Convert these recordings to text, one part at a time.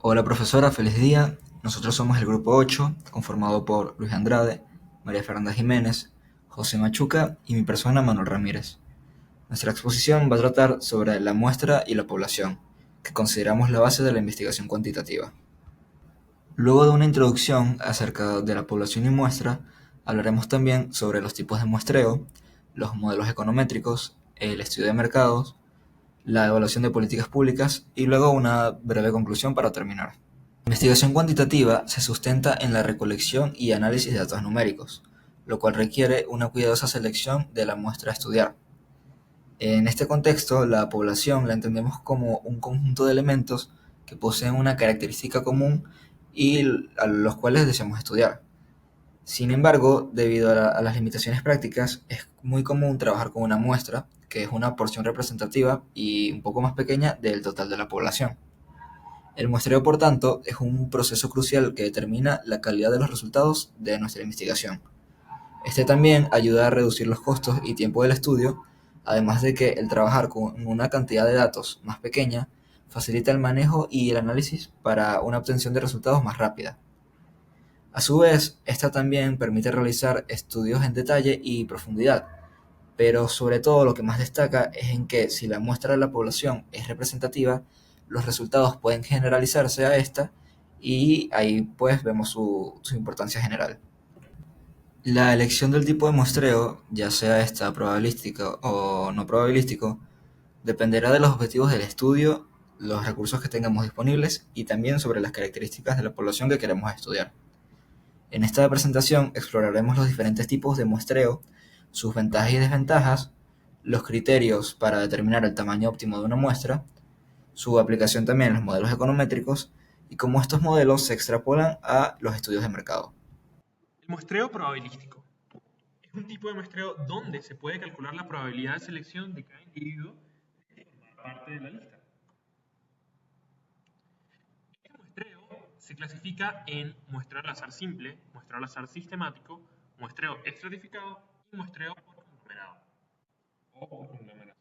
Hola profesora, feliz día. Nosotros somos el grupo 8, conformado por Luis Andrade, María Fernanda Jiménez, José Machuca y mi persona Manuel Ramírez. Nuestra exposición va a tratar sobre la muestra y la población, que consideramos la base de la investigación cuantitativa. Luego de una introducción acerca de la población y muestra, hablaremos también sobre los tipos de muestreo, los modelos econométricos, el estudio de mercados, la evaluación de políticas públicas y luego una breve conclusión para terminar. La investigación cuantitativa se sustenta en la recolección y análisis de datos numéricos, lo cual requiere una cuidadosa selección de la muestra a estudiar. En este contexto, la población la entendemos como un conjunto de elementos que poseen una característica común y a los cuales deseamos estudiar. Sin embargo, debido a las limitaciones prácticas, es muy común trabajar con una muestra, que es una porción representativa y un poco más pequeña del total de la población. El muestreo, por tanto, es un proceso crucial que determina la calidad de los resultados de nuestra investigación. Este también ayuda a reducir los costos y tiempo del estudio, además de que el trabajar con una cantidad de datos más pequeña facilita el manejo y el análisis para una obtención de resultados más rápida. A su vez, esta también permite realizar estudios en detalle y profundidad, pero sobre todo lo que más destaca es en que si la muestra de la población es representativa, los resultados pueden generalizarse a esta y ahí pues vemos su importancia general. La elección del tipo de muestreo, ya sea esta probabilístico o no probabilístico, dependerá de los objetivos del estudio, los recursos que tengamos disponibles y también sobre las características de la población que queremos estudiar. En esta presentación exploraremos los diferentes tipos de muestreo, sus ventajas y desventajas, los criterios para determinar el tamaño óptimo de una muestra, su aplicación también en los modelos econométricos y cómo estos modelos se extrapolan a los estudios de mercado. El muestreo probabilístico es un tipo de muestreo donde se puede calcular la probabilidad de selección de cada individuo de formar parte de la lista. Este muestreo se clasifica en muestreo al azar simple, muestreo al azar sistemático, muestreo estratificado y muestreo por conglomerado o por conglomeración.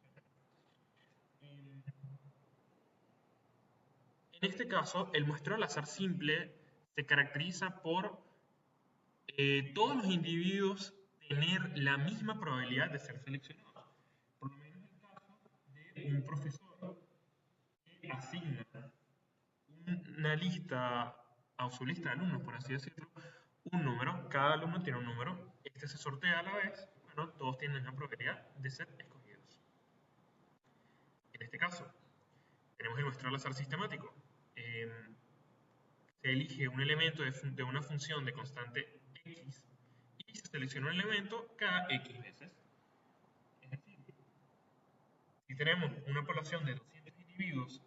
En este caso, el muestreo al azar simple se caracteriza por todos los individuos tener la misma probabilidad de ser seleccionados. Por lo menos el caso de un profesor que asigna una lista a su lista de alumnos, por así decirlo, un número, cada alumno tiene un número, este se sortea a la vez, bueno, todos tienen la probabilidad de ser escogidos. En este caso, tenemos el muestreo al azar sistemático. Eh, Se elige un elemento de una función de constante x y se selecciona un elemento cada x veces. Es decir, si tenemos una población de 200 individuos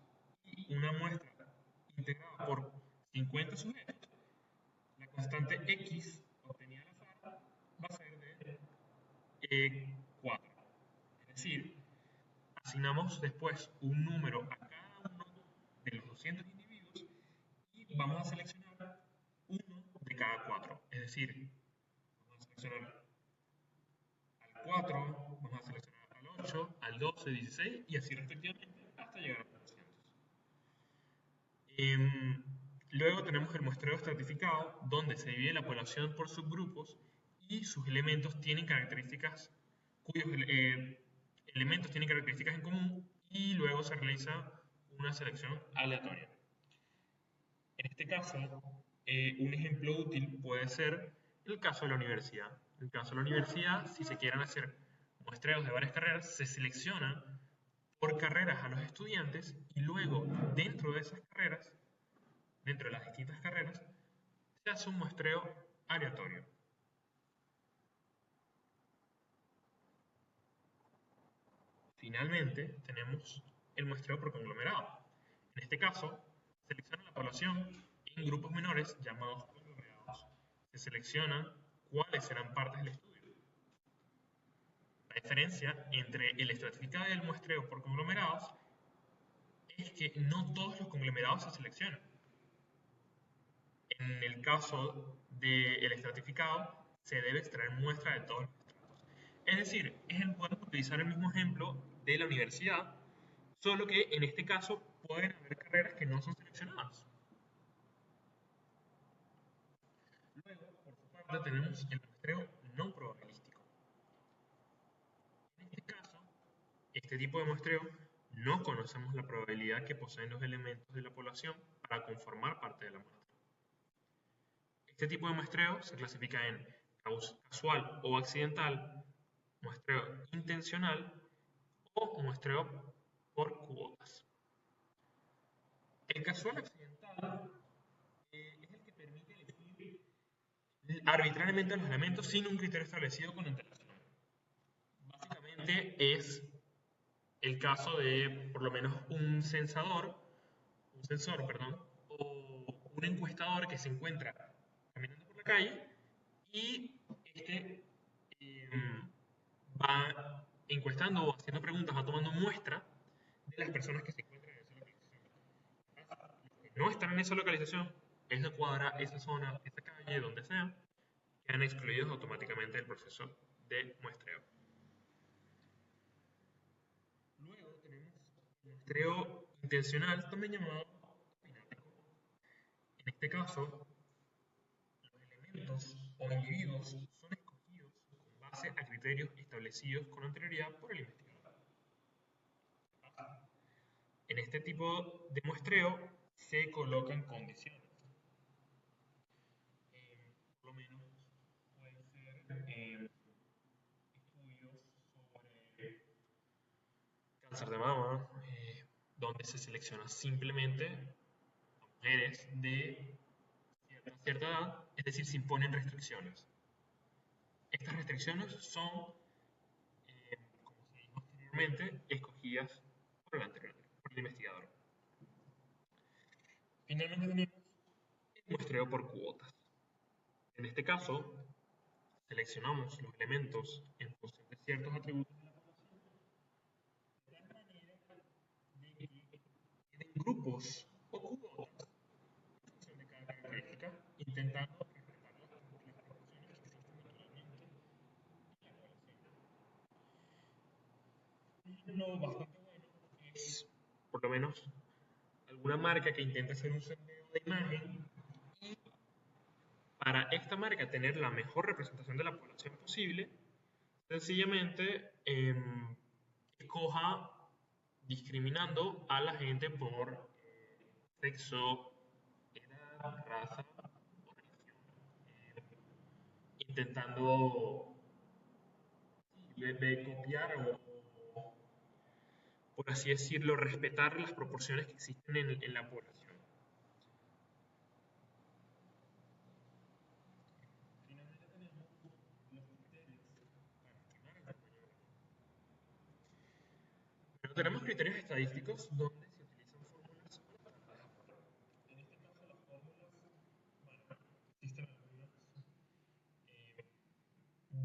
y una muestra integrada por 50 sujetos, la constante x obtenida al azar va a ser de 4. Es decir, asignamos después un número a cada uno de los 200 individuos y vamos a seleccionar uno de cada 4. Es decir, vamos a seleccionar al 4, vamos a seleccionar al 8, al 12, 16 y así respectivamente hasta llegar a los 200. Em, Luego tenemos el muestreo estratificado, donde se divide la población por subgrupos y sus elementos tienen características, cuyos elementos tienen características en común y luego se realiza una selección aleatoria. En este caso, un ejemplo útil puede ser el caso de la universidad. En el caso de la universidad, si se quieren hacer muestreos de varias carreras, se seleccionan por carreras a los estudiantes y luego dentro de esas carreras, dentro de las distintas carreras, se hace un muestreo aleatorio. Finalmente, tenemos el muestreo por conglomerado. En este caso, se selecciona la población en grupos menores llamados conglomerados. Se seleccionan cuáles serán partes del estudio. La diferencia entre el estratificado y el muestreo por conglomerados es que no todos los conglomerados se seleccionan. En el caso del estratificado, se debe extraer muestra de todos los estratos. Es decir, podemos utilizar el mismo ejemplo de la universidad, solo que en este caso pueden haber carreras que no son seleccionadas. parte tenemos el muestreo no probabilístico. En este caso, este tipo de muestreo no conocemos la probabilidad que poseen los elementos de la población para conformar parte de la muestra. Este tipo de muestreo se clasifica en casual o accidental, muestreo intencional o muestreo por cuotas. El casual accidental es el que permite elegir arbitrariamente los elementos sin un criterio establecido con antelación. Básicamente es el caso de por lo menos un sensor, perdón, o un encuestador que se encuentra caminando por la calle y este va encuestando o haciendo preguntas, va tomando muestra de las personas que se encuentran en esa localización. Los que no están en esa localización, esa cuadra, esa zona, esa calle, donde sea, quedan excluidos automáticamente del proceso de muestreo. Luego tenemos el muestreo intencional, también llamado opinático. En este caso, los elementos o individuos son escogidos con base a criterios establecidos con anterioridad por el investigador. En este tipo de muestreo se colocan condiciones. Por lo menos pueden ser estudios sobre cáncer de mama, donde se selecciona simplemente a mujeres de cierta edad, es decir, se imponen restricciones. Estas restricciones son, como se dijo anteriormente, escogidas por el investigador. Finalmente tenemos el muestreo por cuotas. En este caso, seleccionamos los elementos en función de ciertos atributos de la población, de tal manera de que queden grupos o cuotas en función de cada característica, intentando respetar las proporciones que existen naturalmente en la población. Un ejemplo bastante bueno es, por lo menos, alguna marca que intenta hacer un sondeo de imagen y para esta marca tener la mejor representación de la población posible, sencillamente escoja discriminando a la gente por sexo, edad, raza o religión, intentando copiar o, por así decirlo, respetar las proporciones que existen en la población. Finalmente tenemos los criterios para estimar el tamaño de la muestra. Pero tenemos criterios estadísticos donde se utilizan fórmulas o las tablas de Hammond. En este caso las fórmulas, bueno, existen algunas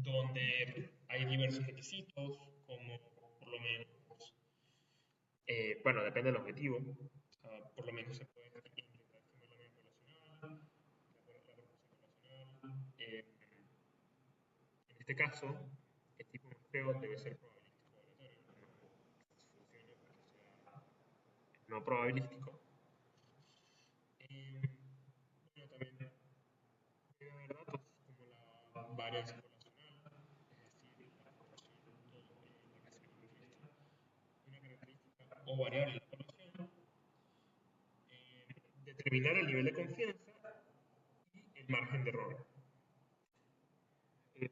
donde hay diversos requisitos, como por lo menos, bueno, depende del objetivo, por lo menos se puede intentar estimar la media poblacional, la proporción poblacional. En este caso, el tipo de muestreo debe ser probabilístico aleatorio, no funciona para que sea no probabilístico. Bueno, también debe haber datos como la varianza poblacional, es decir, la proporción en la que se manifiesta una característica o variable de la población, determinar el nivel de confianza y el margen de error.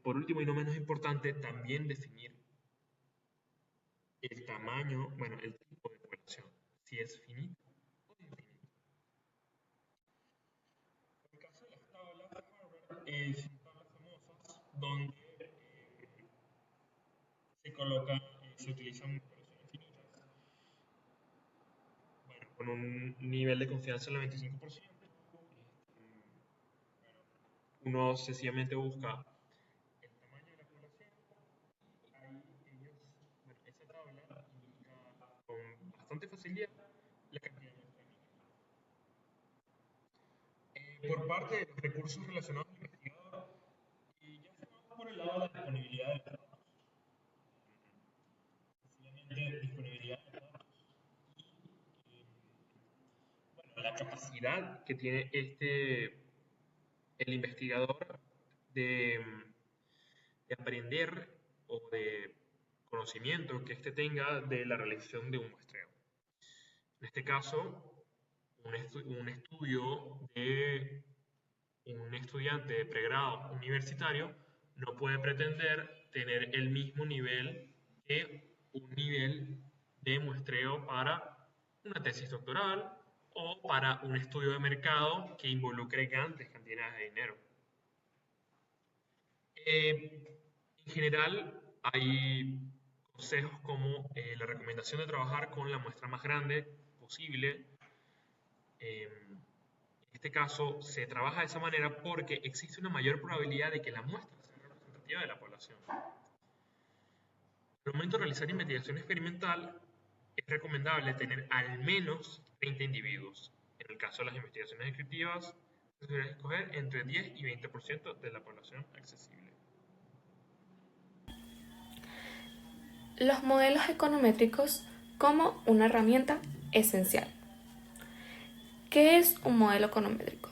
Por último y no menos importante, también definir el tamaño, bueno, el tipo de población, si es finito o infinito. En el caso de las tablas de Harvard, son tablas famosas donde se utilizan poblaciones finitas, bueno, con un nivel de confianza del 95%. Bueno, uno sencillamente busca el tamaño de la población y ahí ellos, bueno, esa tabla indica con bastante facilidad la cantidad de muestra mínima. Por parte de los recursos relacionados al investigador, ya se va por el lado de la disponibilidad de los datos. Sencillamente disponibilidad de los datos y bueno, la capacidad que tiene el investigador de, de aprender o de conocimiento que éste tenga de la realización de un muestreo. En este caso, un estudio de un estudiante de pregrado universitario no puede pretender tener el mismo nivel que un nivel de muestreo para una tesis doctoral o para un estudio de mercado que involucre grandes cantidades de dinero. En general, hay consejos como la recomendación de trabajar con la muestra más grande posible. En este caso, se trabaja de esa manera porque existe una mayor probabilidad de que la muestra sea representativa de la población. Al momento de realizar investigación experimental, es recomendable tener al menos 30 individuos. En el caso de las investigaciones descriptivas, se suele escoger entre 10 y 20% de la población accesible. Los modelos econométricos como una herramienta esencial. ¿Qué es un modelo econométrico?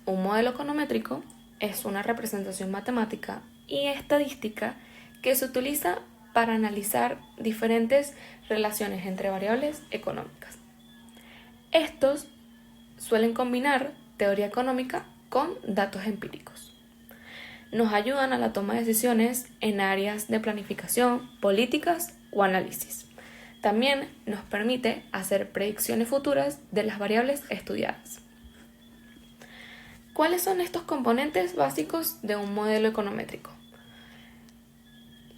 Un modelo econométrico es una representación matemática y estadística que se utiliza para analizar diferentes relaciones entre variables económicas. Estos suelen combinar teoría económica con datos empíricos. Nos ayudan a la toma de decisiones en áreas de planificación, políticas o análisis. También nos permite hacer predicciones futuras de las variables estudiadas. ¿Cuáles son estos componentes básicos de un modelo econométrico?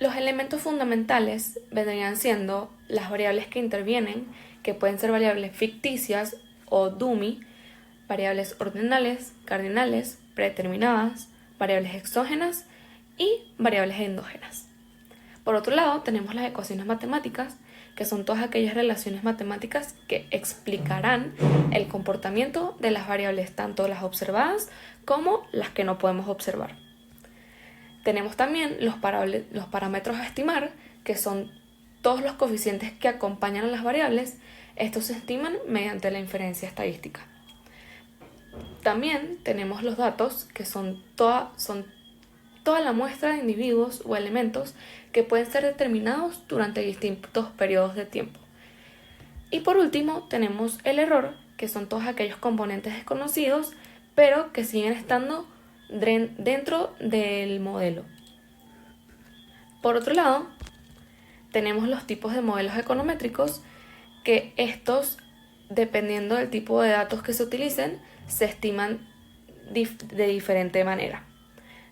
Los elementos fundamentales vendrían siendo las variables que intervienen, que pueden ser variables ficticias o dummy, variables ordinales, cardinales, predeterminadas, variables exógenas y variables endógenas. Por otro lado, tenemos las ecuaciones matemáticas, que son todas aquellas relaciones matemáticas que explicarán el comportamiento de las variables, tanto las observadas como las que no podemos observar. Tenemos también los parámetros a estimar, que son todos los coeficientes que acompañan a las variables. Estos se estiman mediante la inferencia estadística. También tenemos los datos, que son toda la muestra de individuos o elementos que pueden ser determinados durante distintos periodos de tiempo. Y por último tenemos el error, que son todos aquellos componentes desconocidos, pero que siguen estando dentro del modelo. Por otro lado, tenemos los tipos de modelos econométricos, que estos, dependiendo del tipo de datos que se utilicen, se estiman de diferente manera.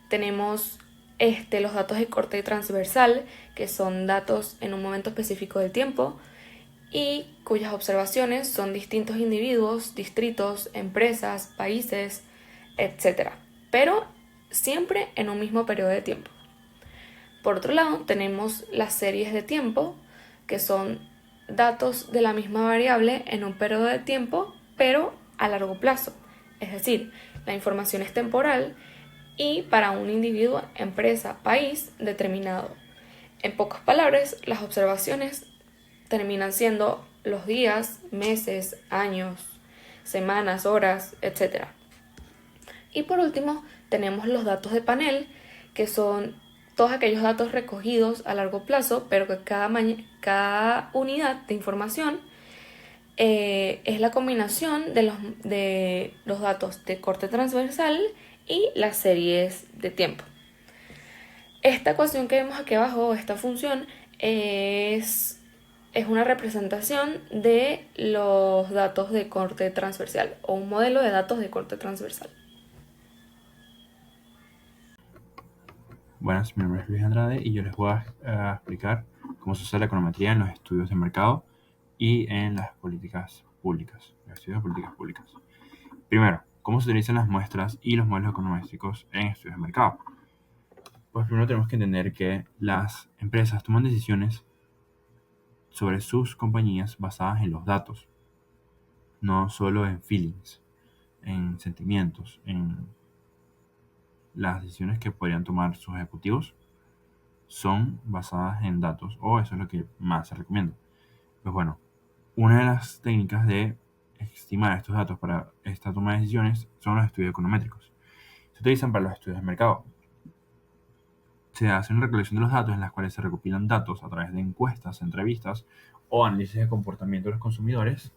Tenemos los datos de corte transversal, que son datos en un momento específico del tiempo y cuyas observaciones son distintos individuos, distritos, empresas, países, etc. Pero siempre en un mismo periodo de tiempo. Por otro lado, tenemos las series de tiempo, que son datos de la misma variable en un periodo de tiempo, pero a largo plazo. Es decir, la información es temporal y para un individuo, empresa, país determinado. En pocas palabras, las observaciones terminan siendo los días, meses, años, semanas, horas, etc. Y por último, tenemos los datos de panel, que son todos aquellos datos recogidos a largo plazo, pero que cada unidad de información es la combinación de los datos de corte transversal y las series de tiempo. Esta ecuación que vemos aquí abajo, esta función, es una representación de los datos de corte transversal o un modelo de datos de corte transversal. Buenas, mi nombre es Luis Andrade y yo les voy a explicar cómo se usa la econometría en los estudios de mercado y en las políticas públicas, los estudios de políticas públicas. Primero, cómo se utilizan las muestras y los modelos econométricos en estudios de mercado. Pues primero tenemos que entender que las empresas toman decisiones sobre sus compañías basadas en los datos, no solo en feelings, en sentimientos, en las decisiones que podrían tomar sus ejecutivos son basadas en datos, o eso es lo que más se recomienda. Pues bueno, una de las técnicas de estimar estos datos para esta toma de decisiones son los estudios econométricos. Se utilizan para los estudios de mercado. se hace una recolección de los datos en las cuales se recopilan datos a través de encuestas, entrevistas o análisis de comportamiento de los consumidores.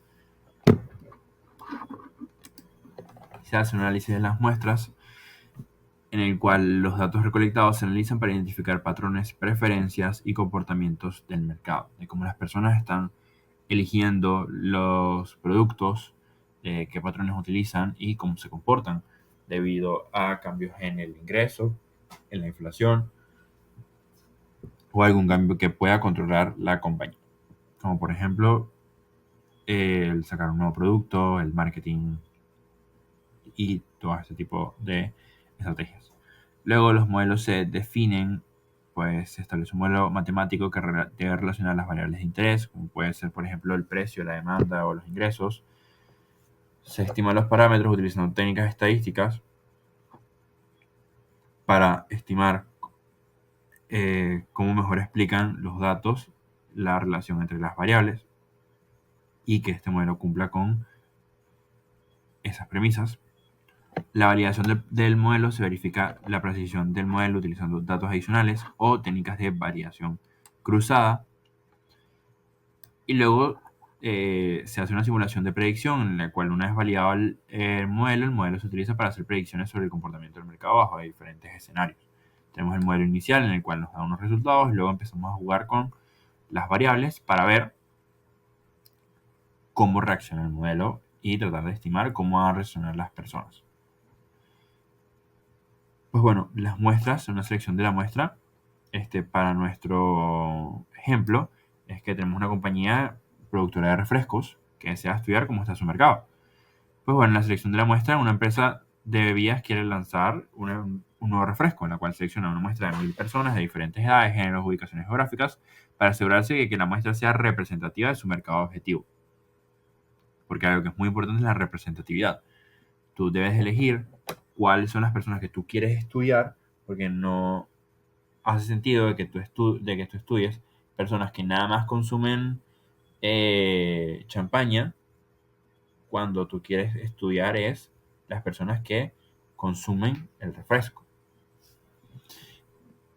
Se hace un análisis de las muestras en el cual los datos recolectados se analizan para identificar patrones, preferencias y comportamientos del mercado, de cómo las personas están eligiendo los productos, qué patrones utilizan y cómo se comportan debido a cambios en el ingreso, en la inflación o algún cambio que pueda controlar la compañía, como por ejemplo el sacar un nuevo producto, el marketing y todo este tipo de estrategias. Luego los modelos se definen, pues se establece un modelo matemático que debe relacionar las variables de interés, como puede ser por ejemplo el precio, la demanda o los ingresos. Se estiman los parámetros utilizando técnicas estadísticas para estimar cómo mejor explican los datos la relación entre las variables y que este modelo cumpla con esas premisas. La validación del modelo se verifica la precisión del modelo utilizando datos adicionales o técnicas de variación cruzada. Y luego se hace una simulación de predicción en la cual una vez validado el modelo se utiliza para hacer predicciones sobre el comportamiento del mercado bajo diferentes escenarios. Tenemos el modelo inicial en el cual nos da unos resultados y luego empezamos a jugar con las variables para ver cómo reacciona el modelo y tratar de estimar cómo van a reaccionar las personas. Pues bueno, las muestras, una selección de la muestra, para nuestro ejemplo, es que tenemos una compañía productora de refrescos que desea estudiar cómo está su mercado. Pues bueno, en la selección de la muestra, una empresa de bebidas quiere lanzar un nuevo refresco, en la cual selecciona una muestra de 1000 personas de diferentes edades, géneros, ubicaciones geográficas, para asegurarse de que la muestra sea representativa de su mercado objetivo. Porque algo que es muy importante es la representatividad. Tú debes elegir cuáles son las personas que tú quieres estudiar, porque no hace sentido de que tú estudies personas que nada más consumen champaña, cuando tú quieres estudiar es las personas que consumen el refresco.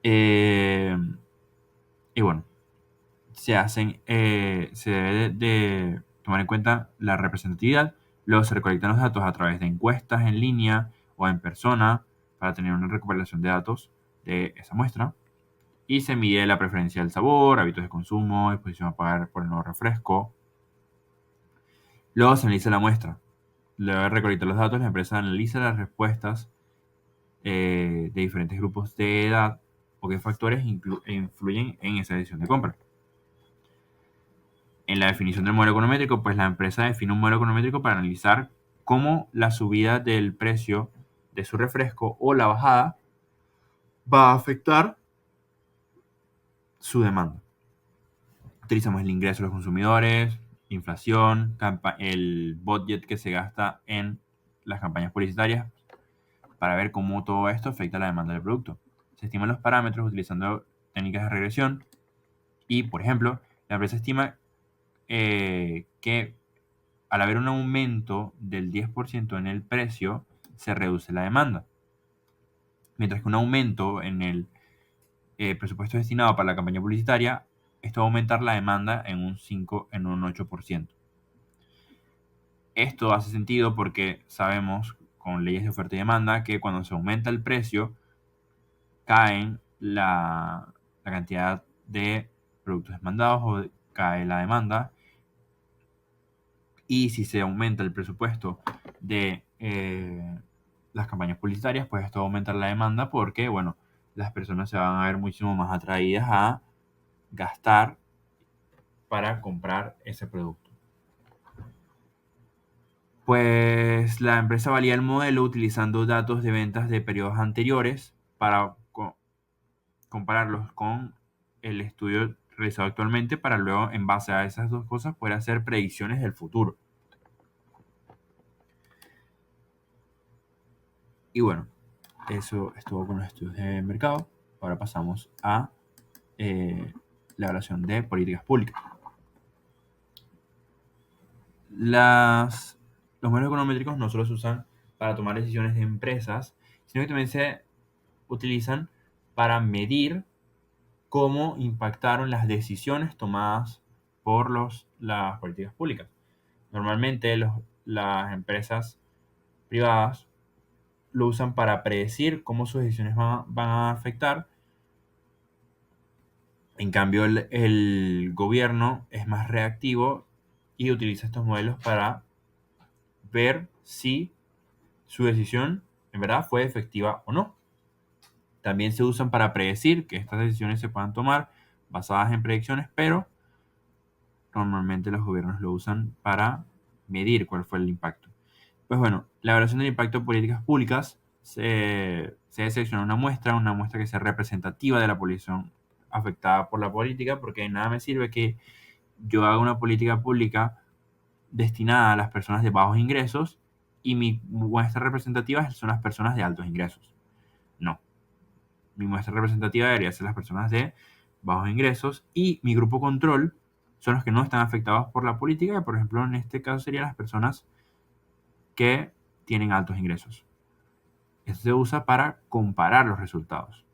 Y bueno, se debe de tomar en cuenta la representatividad. Luego se recolectan los datos a través de encuestas en línea o en persona para tener una recopilación de datos de esa muestra. Y se mide la preferencia del sabor, hábitos de consumo, disposición a pagar por el nuevo refresco. Luego se analiza la muestra. Luego de recolectar los datos, la empresa analiza las respuestas de diferentes grupos de edad o qué factores influyen en esa decisión de compra. En la definición del modelo econométrico, pues la empresa define un modelo econométrico para analizar cómo la subida del precio de su refresco o la bajada va a afectar su demanda. Utilizamos el ingreso de los consumidores, inflación, el budget que se gasta en las campañas publicitarias para ver cómo todo esto afecta la demanda del producto. Se estiman los parámetros utilizando técnicas de regresión y, por ejemplo, la empresa estima que al haber un aumento del 10% en el precio, se reduce la demanda. Mientras que un aumento en el presupuesto destinado para la campaña publicitaria, esto va a aumentar la demanda en un 8%. Esto hace sentido porque sabemos con leyes de oferta y demanda que cuando se aumenta el precio, caen la cantidad de productos demandados o cae la demanda. Y si se aumenta el presupuesto de las campañas publicitarias, pues esto va a aumentar la demanda porque, bueno, las personas se van a ver muchísimo más atraídas a gastar para comprar ese producto. Pues la empresa valida el modelo utilizando datos de ventas de periodos anteriores para compararlos con el estudio realizado actualmente para luego, en base a esas dos cosas, poder hacer predicciones del futuro. Y bueno, eso estuvo con los estudios de mercado. Ahora pasamos a la evaluación de políticas públicas. Los modelos econométricos no solo se usan para tomar decisiones de empresas, sino que también se utilizan para medir cómo impactaron las decisiones tomadas por las políticas públicas. Normalmente las empresas privadas lo usan para predecir cómo sus decisiones van a afectar. En cambio, el gobierno es más reactivo y utiliza estos modelos para ver si su decisión en verdad fue efectiva o no. También se usan para predecir que estas decisiones se puedan tomar basadas en predicciones, pero normalmente los gobiernos lo usan para medir cuál fue el impacto. Pues bueno, la evaluación del impacto de políticas públicas se selecciona una muestra que sea representativa de la población afectada por la política, porque de nada me sirve que yo haga una política pública destinada a las personas de bajos ingresos y mi muestra representativa son las personas de altos ingresos. No. Mi muestra representativa debería ser las personas de bajos ingresos y mi grupo control son los que no están afectados por la política, por ejemplo, en este caso serían las personas que tienen altos ingresos. Esto se usa para comparar los resultados.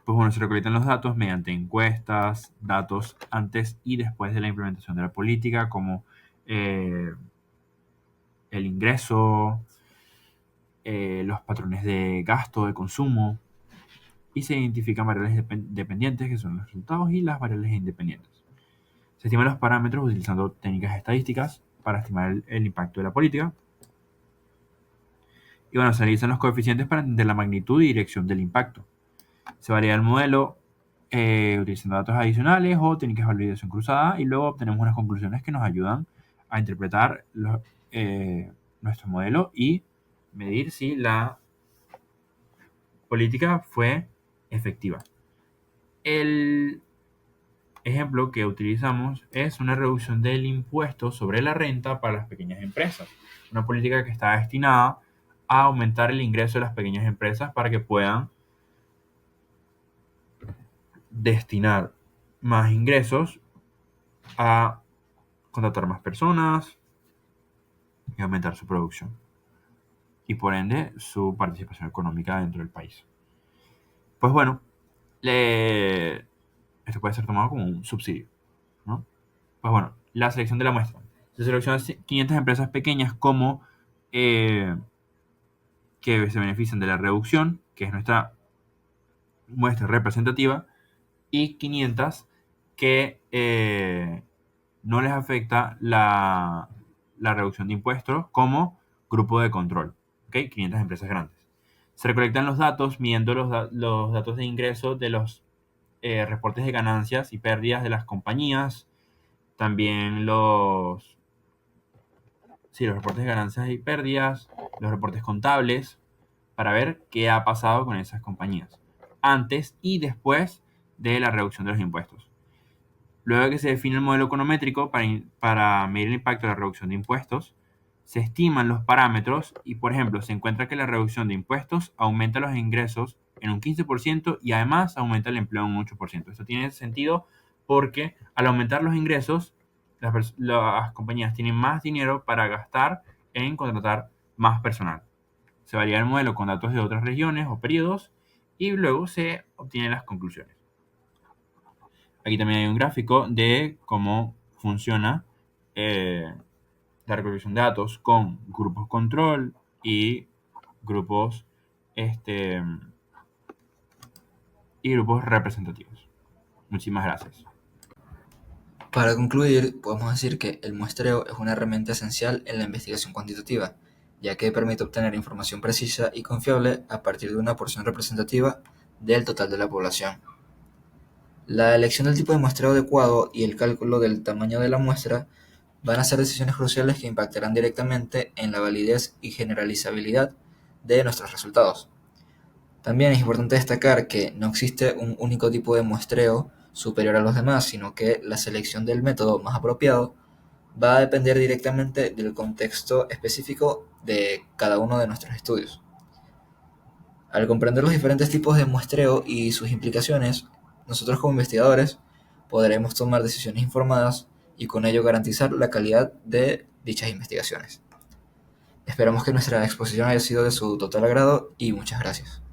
Pues bueno, se recolectan los datos mediante encuestas, datos antes y después de la implementación de la política, como el ingreso, los patrones de gasto, de consumo, y se identifican variables dependientes, que son los resultados, y las variables independientes. Se estiman los parámetros utilizando técnicas estadísticas para estimar el impacto de la política. Y bueno, se analizan los coeficientes para entender la magnitud y dirección del impacto. Se varía el modelo utilizando datos adicionales o técnicas de validación cruzada, y luego obtenemos unas conclusiones que nos ayudan a interpretar nuestro modelo y medir si la política fue efectiva. El ejemplo que utilizamos es una reducción del impuesto sobre la renta para las pequeñas empresas. Una política que está destinada a aumentar el ingreso de las pequeñas empresas para que puedan destinar más ingresos a contratar más personas y aumentar su producción y por ende su participación económica dentro del país. Pues bueno, esto puede ser tomado como un subsidio, ¿no? Pues bueno, la selección de la muestra. Se seleccionan 500 empresas pequeñas como que se benefician de la reducción, que es nuestra muestra representativa, y 500 que no les afecta la reducción de impuestos como grupo de control. ¿Okay? 500 empresas grandes. Se recolectan los datos midiendo los datos de ingreso de los reportes de ganancias y pérdidas de las compañías. También los reportes de ganancias y pérdidas, los reportes contables, para ver qué ha pasado con esas compañías antes y después de la reducción de los impuestos. Luego de que se define el modelo econométrico para medir el impacto de la reducción de impuestos, se estiman los parámetros y, por ejemplo, se encuentra que la reducción de impuestos aumenta los ingresos en un 15% y además aumenta el empleo en un 8%. Esto tiene sentido porque al aumentar los ingresos, las compañías tienen más dinero para gastar en contratar más personal. Se varía el modelo con datos de otras regiones o periodos y luego se obtienen las conclusiones. Aquí también hay un gráfico de cómo funciona la recolección de datos con grupos control y grupos representativos. Muchísimas gracias. Para concluir, podemos decir que el muestreo es una herramienta esencial en la investigación cuantitativa, ya que permite obtener información precisa y confiable a partir de una porción representativa del total de la población. La elección del tipo de muestreo adecuado y el cálculo del tamaño de la muestra van a ser decisiones cruciales que impactarán directamente en la validez y generalizabilidad de nuestros resultados. También es importante destacar que no existe un único tipo de muestreo superior a los demás, sino que la selección del método más apropiado va a depender directamente del contexto específico de cada uno de nuestros estudios. Al comprender los diferentes tipos de muestreo y sus implicaciones, nosotros como investigadores podremos tomar decisiones informadas y con ello garantizar la calidad de dichas investigaciones. Esperamos que nuestra exposición haya sido de su total agrado y muchas gracias.